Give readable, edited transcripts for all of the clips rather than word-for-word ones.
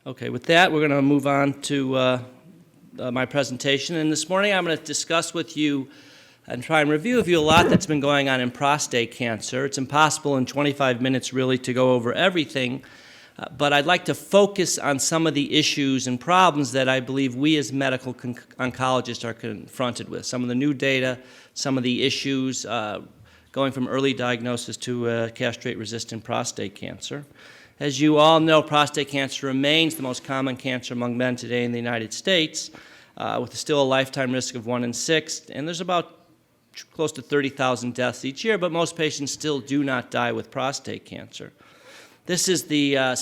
Okay, with that, we're going to move on to my presentation. And this morning, I'm going to discuss with you and try and review with you a lot that's been going on in prostate cancer. It's impossible in 25 minutes really to go over everything, but I'd like to focus on some of the issues and problems that I believe we as medical oncologists are confronted with. Some of the new data, some of the issues going from early diagnosis to castrate-resistant prostate cancer. As you all know, prostate cancer remains the most common cancer among men today in the United States, with still a lifetime risk of 1 in 6, and there's about close to 30,000 deaths each year, but most patients still do not die with prostate cancer. This is the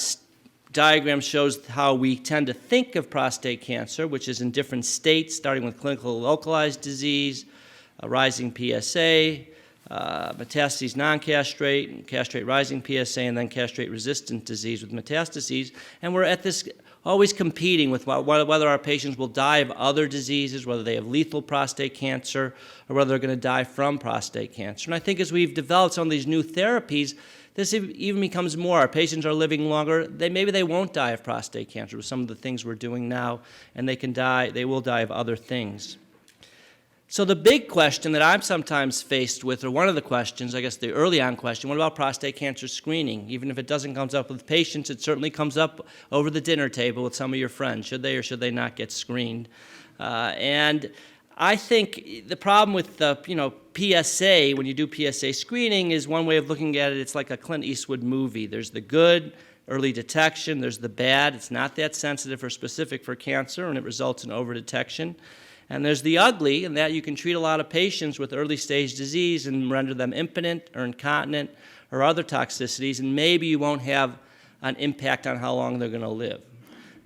diagram shows how we tend to think of prostate cancer, which is in different states, starting with clinical localized disease, rising PSA, metastases non-castrate, castrate rising PSA, and then castrate-resistant disease with metastases. And we're at this always competing with whether our patients will die of other diseases, whether they have lethal prostate cancer, or whether they're going to die from prostate cancer. And I think as we've developed some of these new therapies, this even becomes more. Our patients are living longer. Maybe they won't die of prostate cancer with some of the things we're doing now, and they will die of other things. So the big question that I'm sometimes faced with, or one of the questions, I guess the early on question, what about prostate cancer screening? Even if it doesn't come up with patients, it certainly comes up over the dinner table with some of your friends. Should they or should they not get screened? And I think the problem with PSA, when you do PSA screening, is one way of looking at it, it's like a Clint Eastwood movie. There's the good, early detection. There's the bad. It's not that sensitive or specific for cancer, and it results in overdetection. And there's the ugly, in that you can treat a lot of patients with early-stage disease and render them impotent or incontinent or other toxicities, and maybe you won't have an impact on how long they're going to live.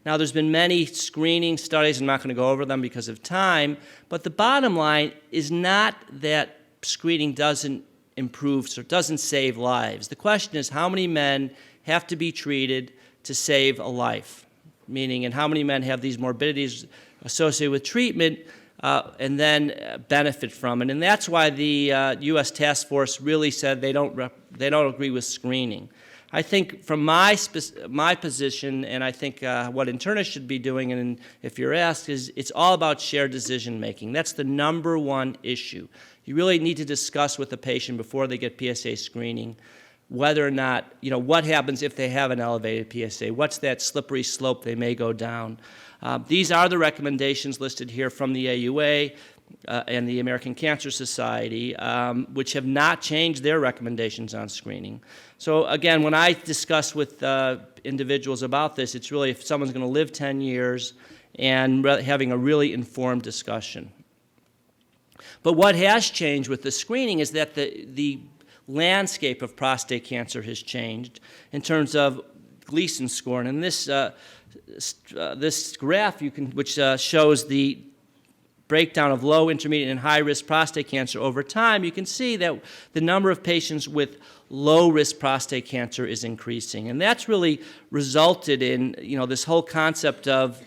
Now, there's been many screening studies. I'm not going to go over them because of time, but the bottom line is not that screening doesn't improve or doesn't save lives. The question is how many men have to be treated to save a life, meaning and how many men have these morbidities associated with treatment and then benefit from it. And that's why the U.S. task force really said they don't agree with screening. I think from my position, and I think what internists should be doing, and if you're asked, is it's all about shared decision making. That's the number one issue. You really need to discuss with the patient before they get PSA screening whether or not, what happens if they have an elevated PSA. What's that slippery slope they may go down? These are the recommendations listed here from the AUA and the American Cancer Society, which have not changed their recommendations on screening. So again, when I discuss with individuals about this, it's really if someone's going to live 10 years and having a really informed discussion. But what has changed with the screening is that the landscape of prostate cancer has changed in terms of Gleason score. And in this graph, which shows the breakdown of low, intermediate, and high-risk prostate cancer over time, you can see that the number of patients with low-risk prostate cancer is increasing. And that's really resulted in, this whole concept of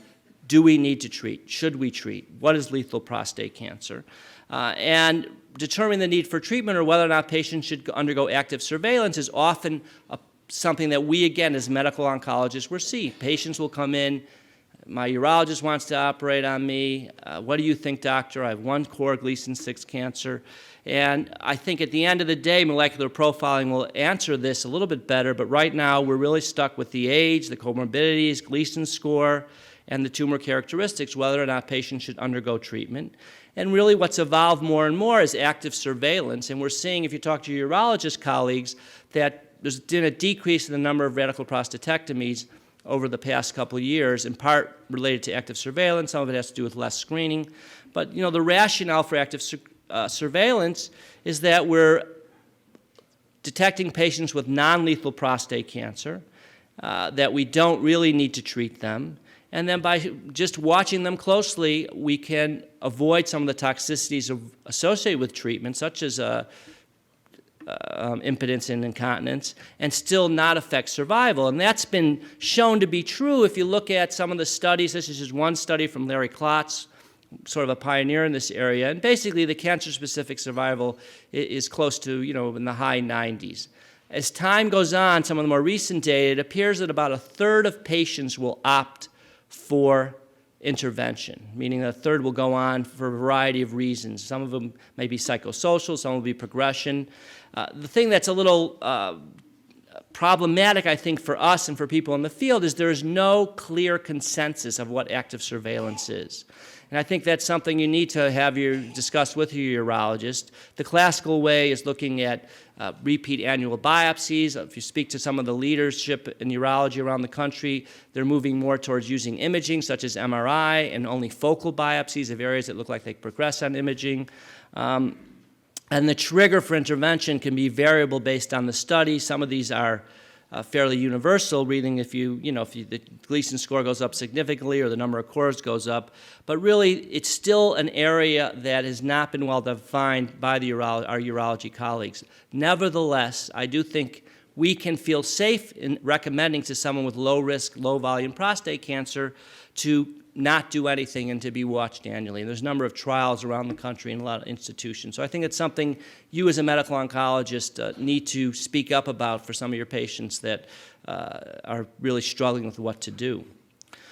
do we need to treat? Should we treat? What is lethal prostate cancer? And determining the need for treatment or whether or not patients should undergo active surveillance is often something that we, again, as medical oncologists, will see. Patients will come in, my urologist wants to operate on me. What do you think, doctor? I have one core Gleason 6 cancer. And I think at the end of the day, molecular profiling will answer this a little bit better, but right now we're really stuck with the age, the comorbidities, Gleason score, and the tumor characteristics, whether or not patients should undergo treatment. And really what's evolved more and more is active surveillance. And we're seeing, if you talk to your urologist colleagues, that there's been a decrease in the number of radical prostatectomies over the past couple of years, in part related to active surveillance. Some of it has to do with less screening. But the rationale for active surveillance is that we're detecting patients with non-lethal prostate cancer, that we don't really need to treat them. And then by just watching them closely, we can avoid some of the toxicities associated with treatment, such as impotence and incontinence, and still not affect survival. And that's been shown to be true if you look at some of the studies. This is just one study from Larry Klotz, sort of a pioneer in this area. And basically, the cancer-specific survival is close to, in the high 90s. As time goes on, some of the more recent data, it appears that about a third of patients will opt for intervention, meaning a third will go on for a variety of reasons. Some of them may be psychosocial, some will be progression. The thing that's a little problematic, I think, for us and for people in the field is there is no clear consensus of what active surveillance is. And I think that's something you need to have discuss with your urologist. The classical way is looking at repeat annual biopsies. If you speak to some of the leadership in urology around the country, they're moving more towards using imaging, such as MRI, and only focal biopsies of areas that look like they progress on imaging. And the trigger for intervention can be variable based on the study. Some of these are fairly universal, reading if the Gleason score goes up significantly or the number of cores goes up. But really, it's still an area that has not been well defined by our urology colleagues. Nevertheless, I do think we can feel safe in recommending to someone with low risk, low volume prostate cancer to not do anything and to be watched annually. And there's a number of trials around the country in a lot of institutions. So I think it's something you as a medical oncologist need to speak up about for some of your patients that are really struggling with what to do.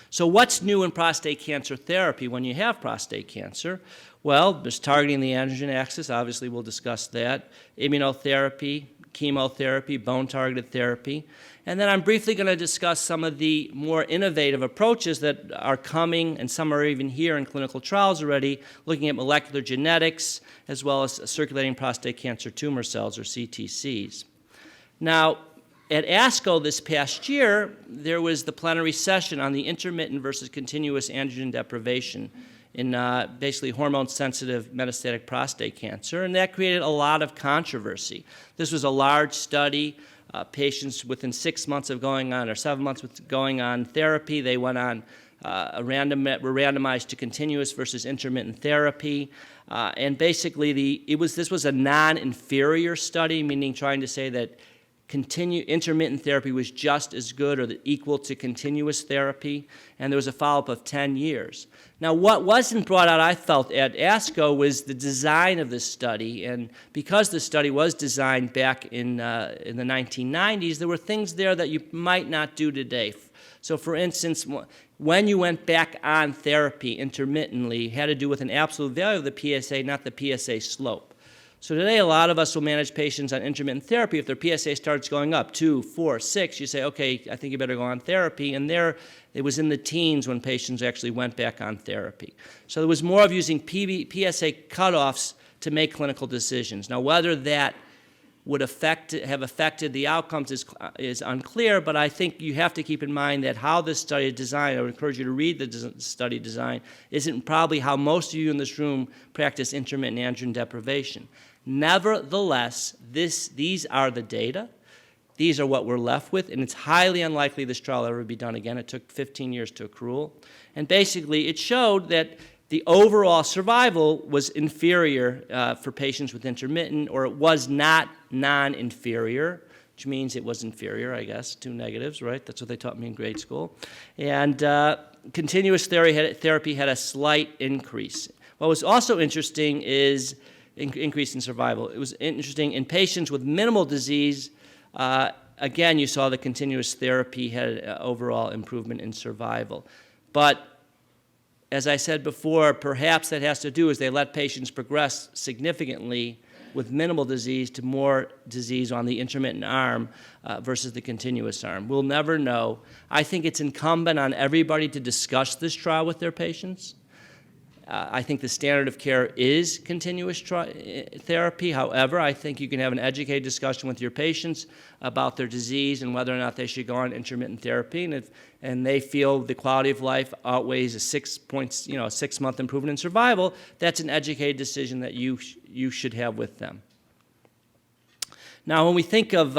So what's new in prostate cancer therapy when you have prostate cancer? Well, there's targeting the androgen axis. Obviously, we'll discuss that. Immunotherapy, chemotherapy, bone-targeted therapy. And then I'm briefly going to discuss some of the more innovative approaches that are coming, and some are even here in clinical trials already, looking at molecular genetics as well as circulating prostate cancer tumor cells, or CTCs. Now, at ASCO this past year, there was the plenary session on the intermittent versus continuous androgen deprivation in basically hormone-sensitive metastatic prostate cancer, and that created a lot of controversy. This was a large study. Patients within 6 months of going on, or 7 months of going on therapy, they went on were randomized to continuous versus intermittent therapy. And basically, this was a non-inferior study, meaning trying to say that intermittent therapy was just as good or equal to continuous therapy, and there was a follow-up of 10 years. Now, what wasn't brought out, I felt, at ASCO was the design of this study, and because the study was designed back in the 1990s, there were things there that you might not do today. So, for instance, when you went back on therapy intermittently, it had to do with an absolute value of the PSA, not the PSA slope. So today, a lot of us will manage patients on intermittent therapy. If their PSA starts going up, 2, 4, 6, you say, okay, I think you better go on therapy. And there, it was in the teens when patients actually went back on therapy. So there was more of using PSA cutoffs to make clinical decisions. Now, whether that would have affected the outcomes is unclear, but I think you have to keep in mind that how this study is designed, I would encourage you to read the study design, isn't probably how most of you in this room practice intermittent androgen deprivation. Nevertheless, these are the data. These are what we're left with, and it's highly unlikely this trial will ever be done again. It took 15 years to accrual. And basically, it showed that the overall survival was inferior for patients with intermittent, or it was not non-inferior, which means it was inferior, I guess, 2 negatives, right? That's what they taught me in grade school. And continuous therapy had a slight increase. What was also interesting is increase in survival. It was interesting in patients with minimal disease. Again, you saw the continuous therapy had overall improvement in survival. But as I said before, perhaps that has to do is they let patients progress significantly with minimal disease to more disease on the intermittent arm versus the continuous arm. We'll never know. I think it's incumbent on everybody to discuss this trial with their patients. I think the standard of care is continuous therapy. However, I think you can have an educated discussion with your patients about their disease and whether or not they should go on intermittent therapy. And if they feel the quality of life outweighs a 6-month improvement in survival, that's an educated decision that you should have with them. Now, when we think of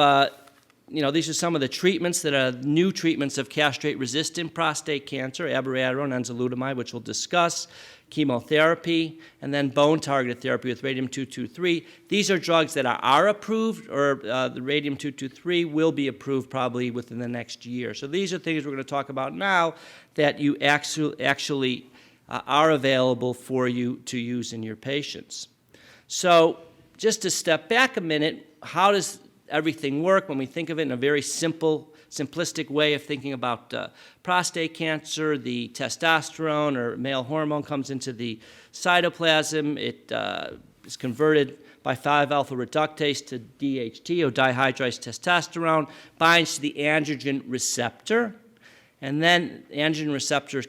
these are some of the treatments that are new treatments of castrate-resistant prostate cancer, Abiraterone, enzalutamide, which we'll discuss, chemotherapy, and then bone-targeted therapy with radium-223. These are drugs that are approved, or the radium-223 will be approved probably within the next year. So these are things we're going to talk about now that you actually are available for you to use in your patients. So just to step back a minute, how does everything work when we think of it in a very simplistic way of thinking about prostate cancer. The testosterone or male hormone comes into the cytoplasm. It is converted by 5-alpha reductase to DHT, or dihydrogenase testosterone, binds to the androgen receptor, and then the androgen receptor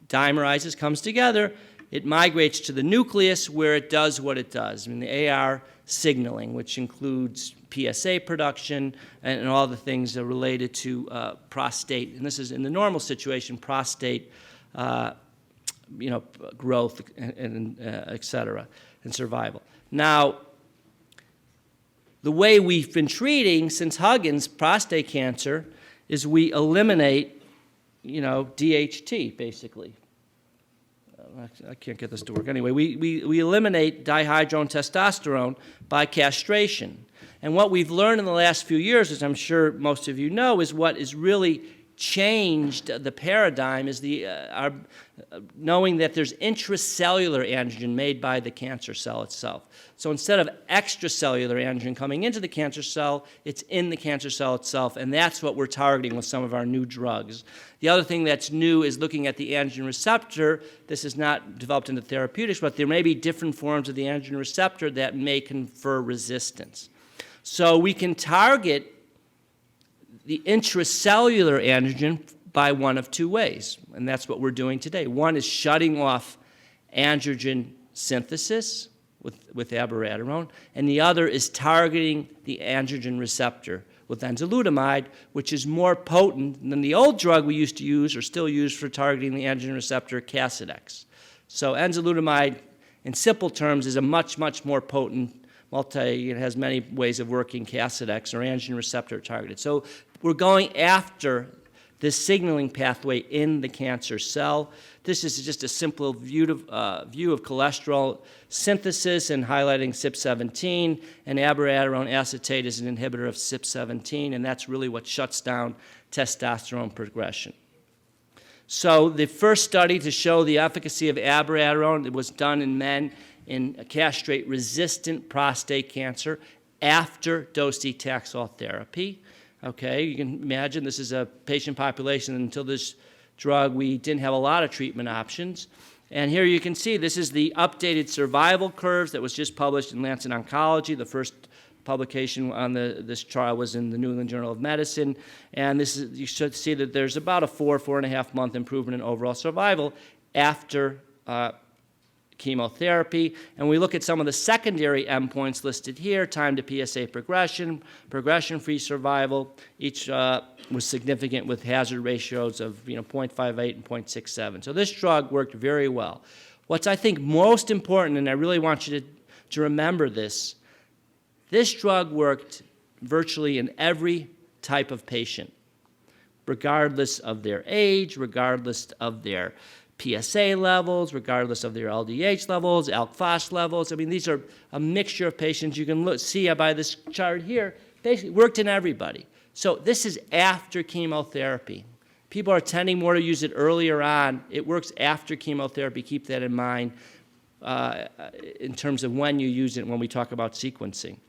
dimerizes, comes together. It migrates to the nucleus where it does what it does. I mean, the AR signaling, which includes PSA production and all the things related to prostate. And this is in the normal situation, prostate, growth, and et cetera, and survival. Now, the way we've been treating since Huggins prostate cancer is we eliminate, DHT, basically. I can't get this to work. Anyway, we eliminate dihydrogen testosterone by castration. And what we've learned in the last few years, as I'm sure most of you know, is what is really changed the paradigm is knowing that there's intracellular androgen made by the cancer cell itself. So instead of extracellular androgen coming into the cancer cell, it's in the cancer cell itself, and that's what we're targeting with some of our new drugs. The other thing that's new is looking at the androgen receptor. This is not developed into therapeutics, but there may be different forms of the androgen receptor that may confer resistance. So we can target the intracellular androgen by one of two ways, and that's what we're doing today. One is shutting off androgen synthesis with abiraterone, and the other is targeting the androgen receptor with enzalutamide, which is more potent than the old drug we used to use or still use for targeting the androgen receptor, Casodex. So enzalutamide, in simple terms, is a much, much more potent it has many ways of working, Casodex or androgen receptor targeted. So we're going after this signaling pathway in the cancer cell. This is just a simple view of cholesterol synthesis and highlighting CYP17, and abiraterone acetate is an inhibitor of CYP17, and that's really what shuts down testosterone progression. So the first study to show the efficacy of abiraterone was done in men in castrate-resistant prostate cancer after docetaxel therapy. Okay, you can imagine this is a patient population. Until this drug, we didn't have a lot of treatment options. And here you can see this is the updated survival curves that was just published in Lancet Oncology. The first publication on this trial was in the New England Journal of Medicine. And you should see that there's about a 4.5 month improvement in overall survival after chemotherapy. And we look at some of the secondary endpoints listed here: time to PSA progression, progression-free survival. Each was significant with hazard ratios of 0.58 and 0.67. So this drug worked very well. What's I think most important, and I really want you to remember this drug worked virtually in every type of patient, regardless of their age, regardless of their PSA levels, regardless of their LDH levels, ALK-Phos levels. I mean, these are a mixture of patients. You can see by this chart here, basically worked in everybody. So this is after chemotherapy. People are tending more to use it earlier on. It works after chemotherapy. Keep that in mind in terms of when you use it when we talk about sequencing.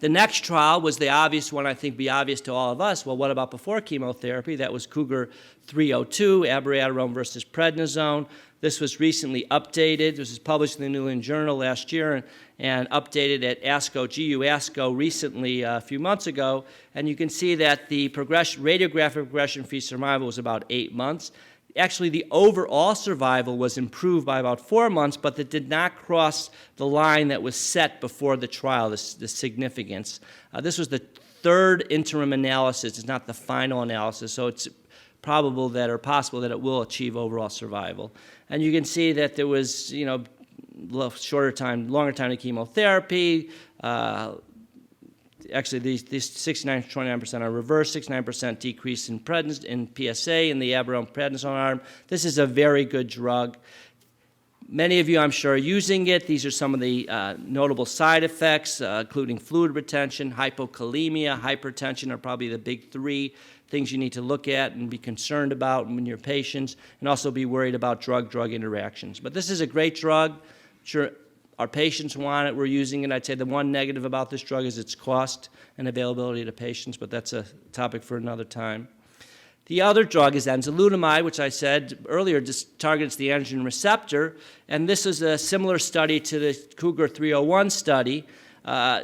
The next trial was the obvious one, I think, be obvious to all of us. Well, what about before chemotherapy? That was Cougar 302, abiraterone versus prednisone. This was recently updated. This was published in the New England Journal last year and updated at ASCO recently a few months ago. And you can see that the radiographic progression-free survival was about 8 months. Actually, the overall survival was improved by about 4 months, but that did not cross the line that was set before the trial, the significance. This was the third interim analysis. It's not the final analysis, so it's probable that or possible that it will achieve overall survival. And you can see that there was, longer time to chemotherapy. Actually, these 69 to 29% are reversed, 69% decrease in PSA in the abiraterone prednisone arm. This is a very good drug. Many of you, I'm sure, are using it. These are some of the notable side effects, including fluid retention, hypokalemia, hypertension are probably the big three things you need to look at and be concerned about when you're patients, and also be worried about drug-drug interactions. But this is a great drug. Sure, Our patients want it. We're using it. I'd say the one negative about this drug is its cost and availability to patients, but that's a topic for another time. The other drug is enzalutamide, which I said earlier just targets the androgen receptor, and this is a similar study to the Cougar 301 study,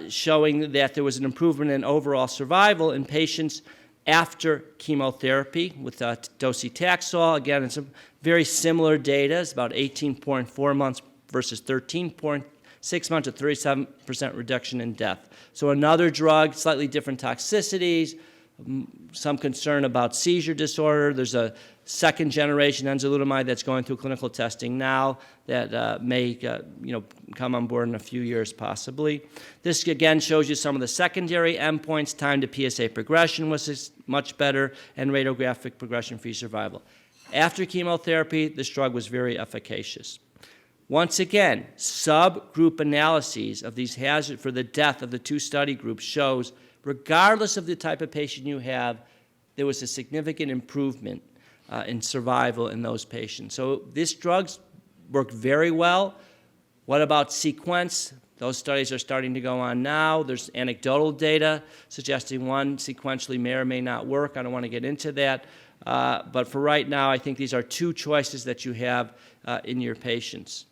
showing that there was an improvement in overall survival in patients after chemotherapy with docetaxel. Again, it's a very similar data. It's about 18.4 months versus 13.6 months, a 37% reduction in death. So another drug, slightly different toxicities, some concern about seizure disorder. There's a second generation enzalutamide that's going through clinical testing now that may come on board in a few years possibly. This again shows you some of the secondary endpoints. Time to PSA progression was much better, and radiographic progression-free survival. After chemotherapy, this drug was very efficacious. Once again, subgroup analyses of these hazards for the death of the two study groups shows, regardless of the type of patient you have, there was a significant improvement in survival in those patients. So these drugs work very well. What about sequence? Those studies are starting to go on now. There's anecdotal data suggesting one sequentially may or may not work. I don't want to get into that. But for right now, I think these are two choices that you have in your patients.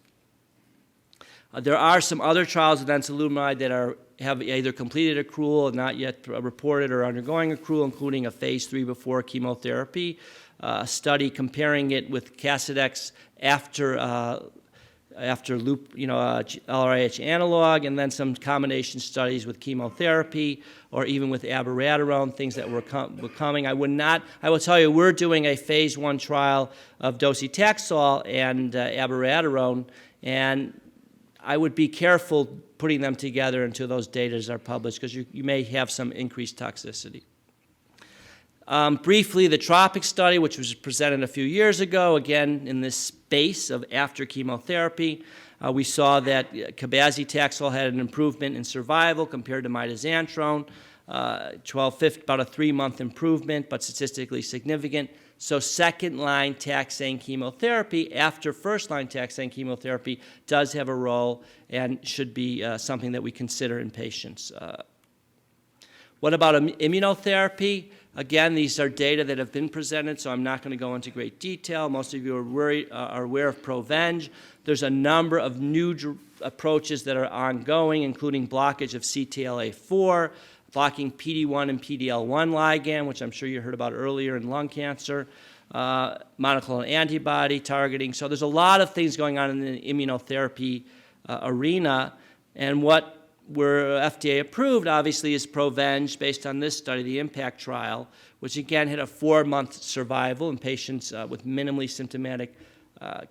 There are some other trials with enzalutamide that have either completed accrual, not yet reported, or undergoing accrual, including a phase 3 before chemotherapy, a study comparing it with Casodex after LRIH analog, and then some combination studies with chemotherapy or even with Abiraterone, things that were coming. I will tell you, we're doing a phase 1 trial of docetaxel and Abiraterone, and I would be careful putting them together until those data are published, because you may have some increased toxicity. Briefly, the TROPIC study, which was presented a few years ago, again in this space of after chemotherapy, we saw that cabazitaxel had an improvement in survival compared to mitoxantrone, about a 3-month improvement, but statistically significant. So second-line taxane chemotherapy after first-line taxane chemotherapy does have a role and should be something that we consider in patients. What about immunotherapy? Again, these are data that have been presented, so I'm not going to go into great detail. Most of you are aware of Provenge. There's a number of new approaches that are ongoing, including blockage of CTLA-4, blocking PD-1 and PD-L1 ligand, which I'm sure you heard about earlier in lung cancer, monoclonal antibody targeting. So there's a lot of things going on in the immunotherapy arena, and what we're FDA approved, obviously, is Provenge, based on this study, the IMPACT trial, which again had a 4-month survival in patients with minimally symptomatic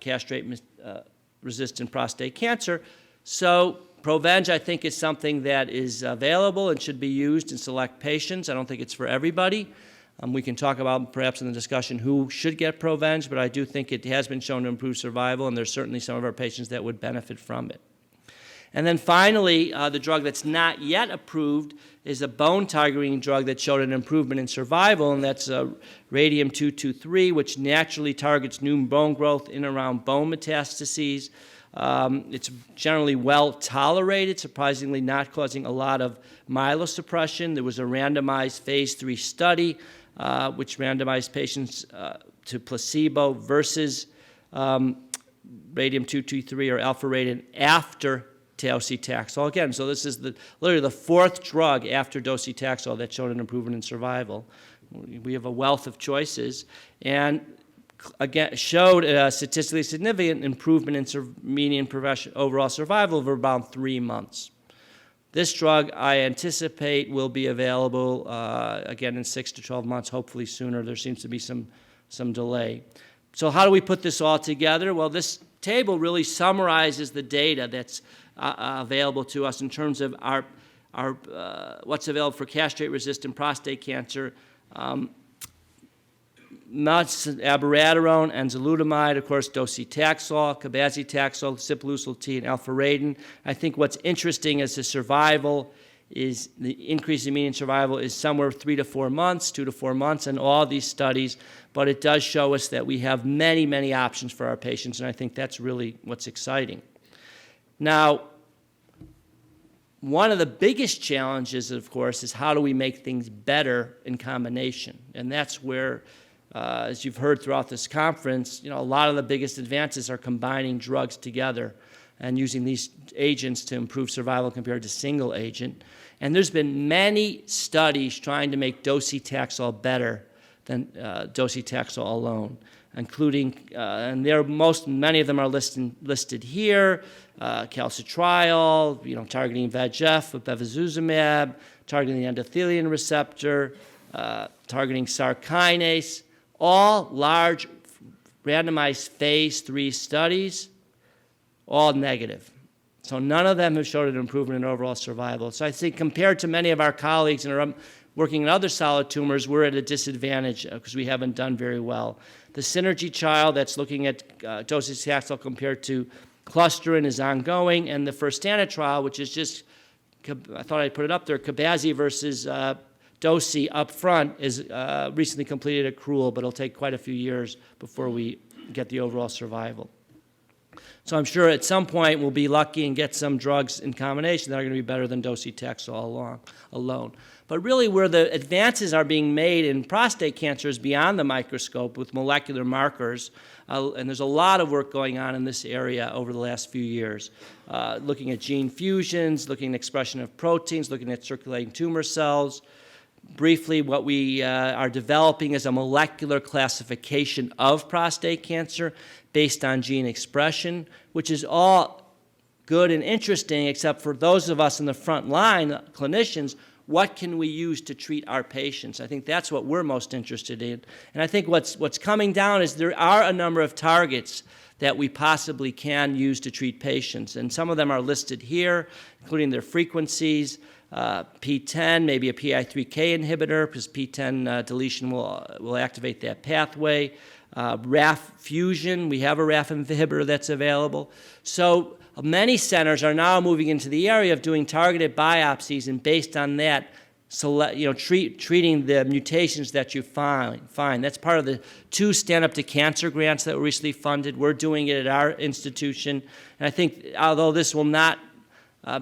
castrate-resistant prostate cancer. So Provenge, I think, is something that is available and should be used in select patients. I don't think it's for everybody. We can talk about, perhaps in the discussion, who should get Provenge, but I do think it has been shown to improve survival, and there's certainly some of our patients that would benefit from it. And then finally, the drug that's not yet approved is a bone-targeting drug that showed an improvement in survival, and that's radium-223, which naturally targets new bone growth in and around bone metastases. It's generally well tolerated, surprisingly not causing a lot of myelosuppression. There was a randomized phase 3 study which randomized patients to placebo versus radium-223 or alpha-radin after docetaxel. Again, so this is literally the 4th drug after docetaxel that showed an improvement in survival. We have a wealth of choices, and again showed a statistically significant improvement in median overall survival of about 3 months. This drug, I anticipate, will be available again in 6 to 12 months, hopefully sooner. There seems to be some delay. So how do we put this all together? Well, this table really summarizes the data that's available to us in terms of our what's available for castrate-resistant prostate cancer. Abiraterone, enzalutamide, of course, docetaxel, cabazitaxel, sipuleucel-T, and alpha-radin. I think what's interesting is the survival is the increase in median survival is somewhere 3 to 4 months, 2 to 4 months in all these studies, but it does show us that we have many, many options for our patients, and I think that's really what's exciting. Now, One of the biggest challenges, of course, is how do we make things better in combination? And that's where, as you've heard throughout this conference, a lot of the biggest advances are combining drugs together and using these agents to improve survival compared to single agent. And there's been many studies trying to make docetaxel better than docetaxel alone, including, and many of them are listed here, calcitriol, targeting VEGF with bevacizumab, targeting the endothelin receptor, targeting SRC kinase, all large randomized phase 3 studies, all negative. So none of them have showed an improvement in overall survival. So I think compared to many of our colleagues and are working in other solid tumors, we're at a disadvantage because we haven't done very well. The Synergy trial that's looking at docetaxel compared to clusterin is ongoing, and the Firstana trial, which is just, I thought I'd put it up there, Cabazi versus Dosi up front, is recently completed accrual, but it'll take quite a few years before we get the overall survival. So I'm sure at some point we'll be lucky and get some drugs in combination that are going to be better than docetaxel alone. But really where the advances are being made in prostate cancer is beyond the microscope with molecular markers. And there's a lot of work going on in this area over the last few years, looking at gene fusions, looking at expression of proteins, looking at circulating tumor cells. Briefly, what we are developing is a molecular classification of prostate cancer based on gene expression, which is all good and interesting, except for those of us in the front line, clinicians, what can we use to treat our patients? I think that's what we're most interested in. And I think what's coming down is there are a number of targets that we possibly can use to treat patients. And some of them are listed here, including their frequencies. P10, maybe a PI3K inhibitor, because P10 deletion will activate that pathway. RAF fusion, we have a RAF inhibitor that's available. So many centers are now moving into the area of doing targeted biopsies, and based on that, treating the mutations that you find. That's part of the 2 Stand Up to Cancer grants that were recently funded. We're doing it at our institution. And I think, although this will not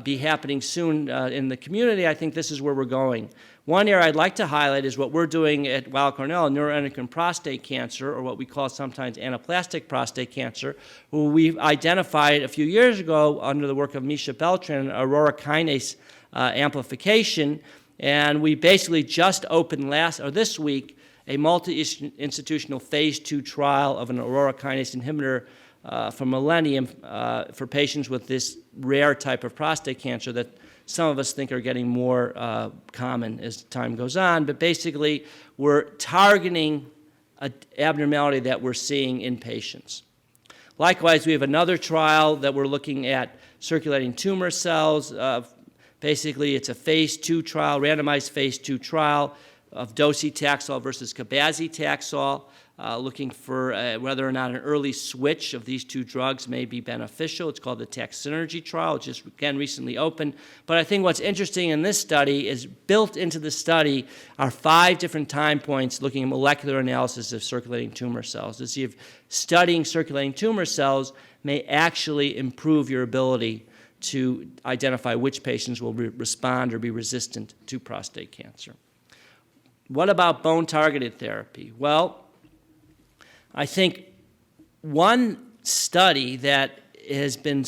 be happening soon in the community, I think this is where we're going. One area I'd like to highlight is what we're doing at Weill Cornell, neuroendocrine prostate cancer, or what we call sometimes anaplastic prostate cancer, where we identified a few years ago under the work of Misha Beltran, aurora kinase amplification, and we basically just opened this week a multi-institutional phase 2 trial of an aurora kinase inhibitor for Millennium for patients with this rare type of prostate cancer that some of us think are getting more common as time goes on. But basically, we're targeting an abnormality that we're seeing in patients. Likewise, we have another trial that we're looking at circulating tumor cells. Basically, it's a phase 2 trial, randomized phase 2 trial of docetaxel versus cabazitaxel, looking for whether or not an early switch of these 2 drugs may be beneficial. It's called the Tax Synergy trial. It just, again, recently opened. But I think what's interesting in this study is built into the study are 5 different time points looking at molecular analysis of circulating tumor cells to see if studying circulating tumor cells may actually improve your ability to identify which patients will respond or be resistant to prostate cancer. What about bone-targeted therapy? Well, I think one study that has been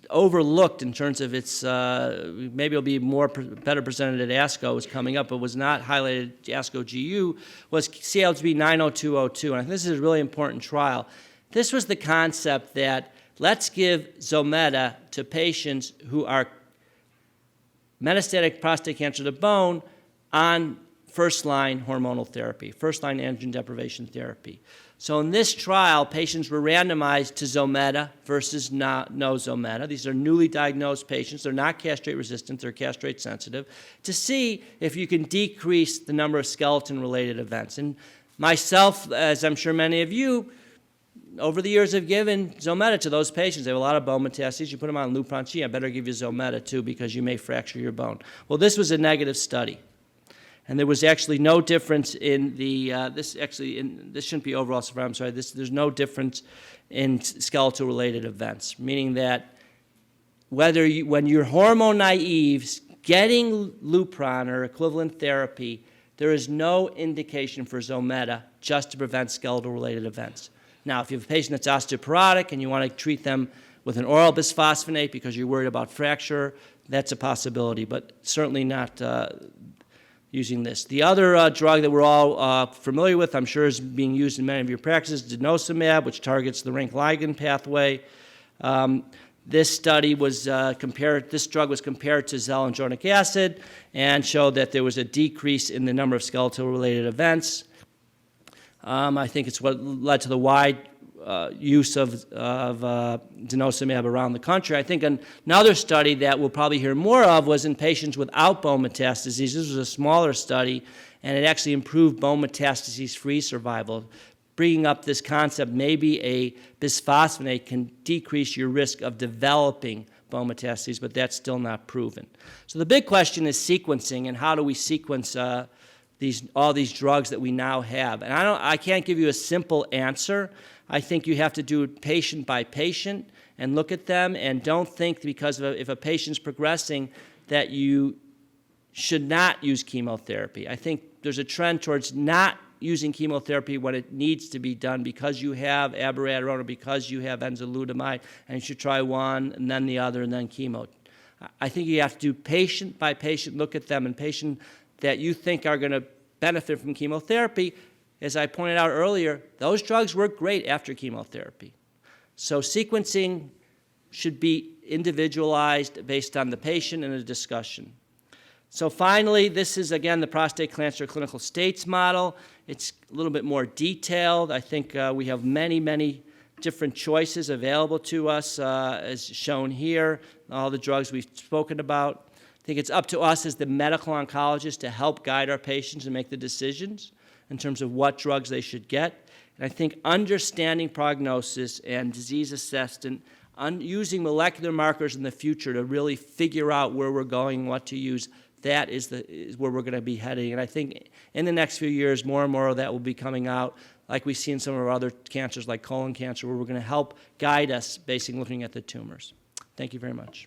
overlooked in terms of its, maybe it'll be better presented at ASCO, is coming up, but was not highlighted at ASCO GU, was CLTB 90202. And I think this is a really important trial. This was the concept that let's give Zometa to patients who are metastatic prostate cancer to bone on first-line hormonal therapy, first-line androgen deprivation therapy. So in this trial, patients were randomized to Zometa versus no Zometa. These are newly diagnosed patients. They're not castrate-resistant. They're castrate-sensitive, to see if you can decrease the number of skeleton-related events. And myself, as I'm sure many of you, over the years have given Zometa to those patients. They have a lot of bone metastases. You put them on Lupron-C, I better give you Zometa too because you may fracture your bone. Well, this was a negative study. And there was actually no difference in the, this shouldn't be overall survival, I'm sorry, there's no difference in skeletal-related events, meaning that when you're hormone naive, getting Lupron or equivalent therapy, there is no indication for Zometa just to prevent skeletal-related events. Now, if you have a patient that's osteoporotic and you want to treat them with an oral bisphosphonate because you're worried about fracture, that's a possibility, but certainly not using this. The other drug that we're all familiar with, I'm sure is being used in many of your practices, denosumab, which targets the RINK ligand pathway. This study was this drug was compared to zoledronic acid and showed that there was a decrease in the number of skeletal-related events. I think it's what led to the wide use of denosumab around the country. I think another study that we'll probably hear more of was in patients without bone metastases. This was a smaller study, and it actually improved bone metastases-free survival, bringing up this concept maybe a bisphosphonate can decrease your risk of developing bone metastases, but that's still not proven. So the big question is sequencing, and how do we sequence all these drugs that we now have? And I can't give you a simple answer. I think you have to do it patient by patient and look at them, and don't think because if a patient's progressing that you should not use chemotherapy. I think there's a trend towards not using chemotherapy when it needs to be done because you have abiraterone or because you have enzalutamide, and you should try one and then the other and then chemo. I think you have to do patient by patient, look at them, and patient that you think are going to benefit from chemotherapy. As I pointed out earlier, those drugs work great after chemotherapy. So sequencing should be individualized based on the patient and a discussion. So finally, this is, again, the prostate cancer clinical states model. It's a little bit more detailed. I think we have many, many different choices available to us, as shown here, all the drugs we've spoken about. I think it's up to us as the medical oncologist to help guide our patients and make the decisions in terms of what drugs they should get. And I think understanding prognosis and disease assessment, using molecular markers in the future to really figure out where we're going, what to use, that is where we're going to be heading. And I think in the next few years, more and more of that will be coming out, like we see in some of our other cancers like colon cancer, where we're going to help guide us basically looking at the tumors. Thank you very much.